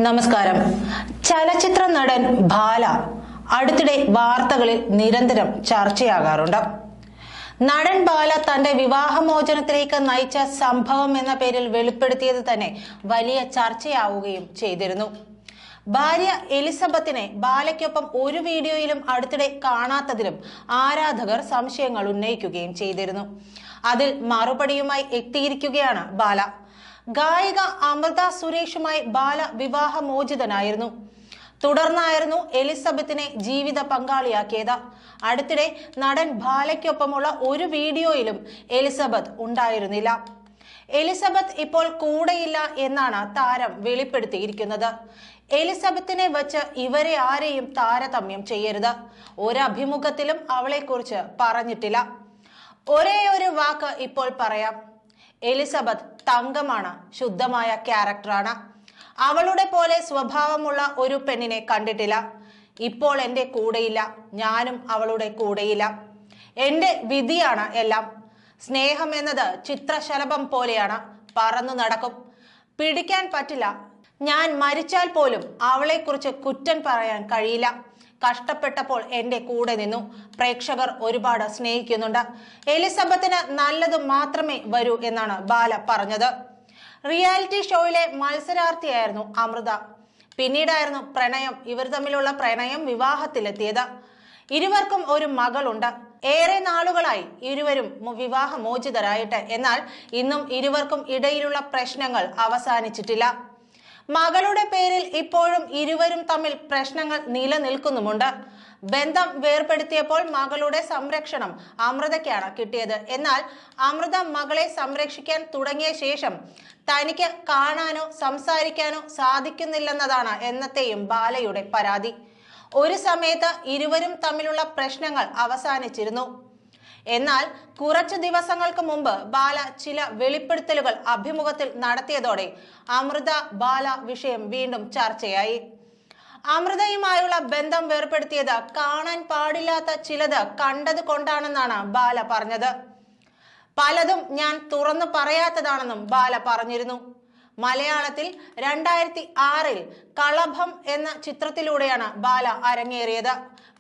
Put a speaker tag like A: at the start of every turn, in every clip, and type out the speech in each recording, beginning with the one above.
A: നമസ്കാരം. ചലച്ചിത്ര നടൻ ബാല അടുത്തിടെ വാർത്തകളിൽ നിരന്തരം ചർച്ചയാകാറുണ്ട്. നടൻ ബാല തന്റെ വിവാഹമോചനത്തിലേക്ക് നയിച്ച സംഭവം എന്ന പേരിൽ വെളിപ്പെടുത്തിയത് തന്നെ വലിയ ചർച്ചയാവുകയും ചെയ്തിരുന്നു. ഭാര്യ എലിസബത്തിനെ ബാലയ്ക്കൊപ്പം ഒരു വീഡിയോയിലും അടുത്തിടെ കാണാത്തതിലും ആരാധകർ സംശയങ്ങൾ ഉന്നയിക്കുകയും ചെയ്തിരുന്നു. അതിൽ മറുപടിയുമായി എത്തിയിരിക്കുകയാണ് ബാല. ഗായിക അമൃത സുരേഷുമായി ബാല വിവാഹമോചിതനായിരുന്നു. തുടർന്നായിരുന്നു എലിസബത്തിനെ ജീവിത പങ്കാളിയാക്കിയത്. അടുത്തിടെ നടൻ ബാലയ്ക്കൊപ്പമുള്ള ഒരു വീഡിയോയിലും എലിസബത്ത് ഉണ്ടായിരുന്നില്ല. എലിസബത്ത് ഇപ്പോൾ കൂടെയില്ല എന്നാണ് താരം വെളിപ്പെടുത്തിയിരിക്കുന്നത്. എലിസബത്തിനെ വച്ച് ഇവരെ ആരെയും താരതമ്യം ചെയ്യരുത്. ഒരഭിമുഖത്തിലും അവളെക്കുറിച്ച് പറഞ്ഞിട്ടില്ല. ഒരേ ഒരു വാക്ക് ഇപ്പോൾ പറയാം. എലിസബത്ത് തങ്കമാണ്, ശുദ്ധമായ ക്യാരക്ടറാണ്. അവളുടെ പോലെ സ്വഭാവമുള്ള ഒരു പെണ്ണിനെ കണ്ടിട്ടില്ല. ഇപ്പോൾ എൻ്റെ കൂടെയില്ല, ഞാനും അവളുടെ കൂടെയില്ല. എൻ്റെ വിധിയാണ് എല്ലാം. സ്നേഹം എന്നത് ചിത്രശലഭം പോലെയാണ്, പറന്നു നടക്കും, പിടിക്കാൻ പറ്റില്ല. ഞാൻ മരിച്ചാൽ പോലും അവളെക്കുറിച്ച് കുറ്റം പറയാൻ കഴിയില്ല. കഷ്ടപ്പെട്ടപ്പോൾ എന്റെ കൂടെ നിന്നു. പ്രേക്ഷകർ ഒരുപാട് സ്നേഹിക്കുന്നുണ്ട്. എലിസബത്തിന് നല്ലത് മാത്രമേ വരൂ എന്നാണ് ബാല പറഞ്ഞത്. റിയാലിറ്റി ഷോയിലെ മത്സരാർത്ഥിയായിരുന്നു അമൃത. പിന്നീടായിരുന്നു പ്രണയം. ഇവർ തമ്മിലുള്ള പ്രണയം വിവാഹത്തിലെത്തിയത്. ഇരുവർക്കും ഒരു മകളുണ്ട്. ഏറെ നാളുകളായി ഇരുവരും വിവാഹമോചിതരായിട്ട്. എന്നാൽ ഇന്നും ഇരുവർക്കും ഇടയിലുള്ള പ്രശ്നങ്ങൾ അവസാനിച്ചിട്ടില്ല. മകളുടെ പേരിൽ ഇപ്പോഴും ഇരുവരും തമ്മിൽ പ്രശ്നങ്ങൾ നിലനിൽക്കുന്നുമുണ്ട്. ബന്ധം വേർപെടുത്തിയപ്പോൾ മകളുടെ സംരക്ഷണം അമൃതയ്ക്കാണ് കിട്ടിയത്. എന്നാൽ അമൃത മകളെ സംരക്ഷിക്കാൻ തുടങ്ങിയ ശേഷം തനിക്ക് കാണാനോ സംസാരിക്കാനോ സാധിക്കുന്നില്ലെന്നതാണ് എന്നത്തെയും ബാലയുടെ പരാതി. ഒരു സമയത്ത് ഇരുവരും തമ്മിലുള്ള പ്രശ്നങ്ങൾ അവസാനിച്ചിരുന്നു. എന്നാൽ കുറച്ചു ദിവസങ്ങൾക്ക് മുമ്പ് ബാല ചില വെളിപ്പെടുത്തലുകൾ അഭിമുഖത്തിൽ നടത്തിയതോടെ അമൃത ബാല വിഷയം വീണ്ടും ചർച്ചയായി. അമൃതയുമായുള്ള ബന്ധം വേർപെടുത്തിയത് കാണാൻ പാടില്ലാത്ത ചിലത് കണ്ടത് കൊണ്ടാണെന്നാണ് ബാല പറഞ്ഞത്. പലതും ഞാൻ തുറന്നു പറയാത്തതാണെന്നും ബാല പറഞ്ഞിരുന്നു. മലയാളത്തിൽ 2006 കളഭം എന്ന ചിത്രത്തിലൂടെയാണ് ബാല അരങ്ങേറിയത്.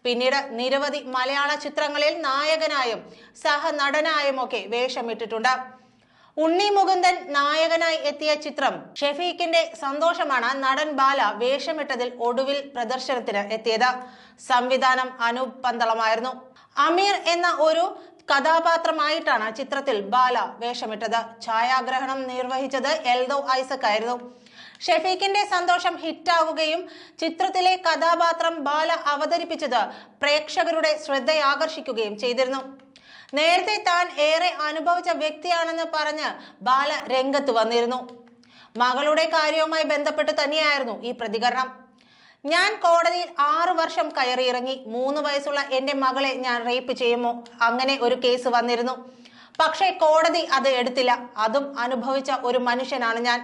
A: പിന്നീട് നിരവധി മലയാള ചിത്രങ്ങളിൽ നായകനായും സഹനടനായും ഒക്കെ വേഷമിട്ടിട്ടുണ്ട്. ഉണ്ണി മുകുന്ദൻ നായകനായി എത്തിയ ചിത്രം ഷെഫീഖിന്റെ സന്തോഷമാണ് നടൻ ബാല വേഷമിട്ടതിൽ ഒടുവിൽ പ്രദർശനത്തിന് എത്തിയത്. സംവിധാനം അനൂപ് പന്തളമായിരുന്നു. അമീർ എന്ന ഒരു കഥാപാത്രമായിട്ടാണ് ചിത്രത്തിൽ ബാല വേഷമിട്ടത്. ഛായാഗ്രഹണം നിർവഹിച്ചത് എൽദോ ഐസക് ആയിരുന്നു. ഷെഫീഖിന്റെ സന്തോഷം ഹിറ്റാവുകയും ചിത്രത്തിലെ കഥാപാത്രം ബാല അവതരിപ്പിച്ചത് പ്രേക്ഷകരുടെ ശ്രദ്ധയാകർഷിക്കുകയും ചെയ്തിരുന്നു. നേരത്തെ താൻ ഏറെ അനുഭവിച്ച വ്യക്തിയാണെന്ന് പറഞ്ഞ് ബാല രംഗത്ത് വന്നിരുന്നു. മകളുടെ കാര്യവുമായി ബന്ധപ്പെട്ട് തന്നെയായിരുന്നു ഈ പ്രതികരണം. ഞാൻ കോടതിയിൽ 6 വർഷം കയറിയിറങ്ങി. 3 വയസ്സുള്ള എന്റെ മകളെ ഞാൻ റേപ്പ് ചെയ്യുമോ, അങ്ങനെ ഒരു കേസ് വന്നിരുന്നു. പക്ഷേ കോടതി അത് എടുത്തില്ല. അതും അനുഭവിച്ച ഒരു മനുഷ്യനാണ് ഞാൻ.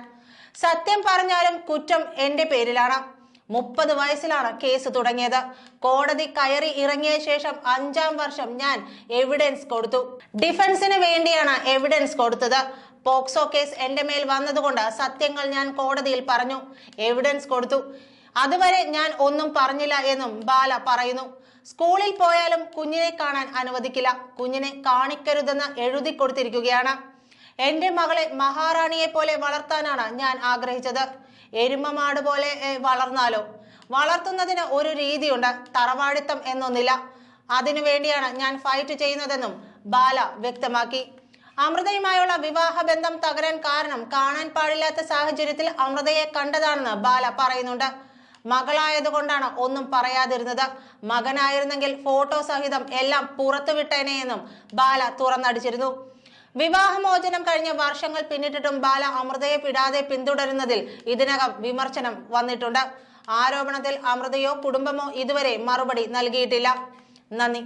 A: സത്യം പറഞ്ഞാലും കുറ്റം എന്റെ പേരിലാണ്. 30 വയസ്സിലാണ് കേസ് തുടങ്ങിയത്. കോടതി കയറി ഇറങ്ങിയ ശേഷം 5-ാം വർഷം ഞാൻ എവിഡൻസ് കൊടുത്തു. ഡിഫൻസിന് വേണ്ടിയാണ് എവിഡൻസ് കൊടുത്തത്. പോക്സോ കേസ് എന്റെ മേൽ വന്നതുകൊണ്ട് സത്യങ്ങൾ ഞാൻ കോടതിയിൽ പറഞ്ഞു, എവിഡൻസ് കൊടുത്തു. അതുവരെ ഞാൻ ഒന്നും പറഞ്ഞില്ല എന്നും ബാല പറയുന്നു. സ്കൂളിൽ പോയാലും കുഞ്ഞിനെ കാണാൻ അനുവദിക്കില്ല. കുഞ്ഞിനെ കാണിക്കരുതെന്ന് എഴുതി കൊടുത്തിരിക്കുകയാണ്. എന്റെ മകളെ മഹാറാണിയെ പോലെ വളർത്താനാണ് ഞാൻ ആഗ്രഹിച്ചത്. എരുമമാട് പോലെ വളർന്നാലോ? വളർത്തുന്നതിന് ഒരു രീതിയുണ്ട്, തറവാടിത്തം എന്നൊന്നില്ല. അതിനു വേണ്ടിയാണ് ഞാൻ ഫൈറ്റ് ചെയ്യുന്നതെന്നും ബാല വ്യക്തമാക്കി. അമൃതയുമായുള്ള വിവാഹബന്ധം തകരാൻ കാരണം കാണാൻ പാടില്ലാത്ത സാഹചര്യത്തിൽ അമൃതയെ കണ്ടതാണെന്ന് ബാല പറയുന്നുണ്ട്. മകളായതുകൊണ്ടാണ് ഒന്നും പറയാതിരുന്നത്. മകനായിരുന്നെങ്കിൽ ഫോട്ടോ സഹിതം എല്ലാം പുറത്തുവിട്ടേനെ എന്നും ബാല തുറന്നടിച്ചിരുന്നു. വിവാഹമോചനം കഴിഞ്ഞ വർഷങ്ങൾ പിന്നിട്ടിട്ടും ബാല അമൃതയെ വിടാതെ പിന്തുടരുന്നതിൽ ഇതിനകം വിമർശനം വന്നിട്ടുണ്ട്. ആരോപണത്തിൽ അമൃതയോ കുടുംബമോ ഇതുവരെ മറുപടി നൽകിയിട്ടില്ല. നന്ദി.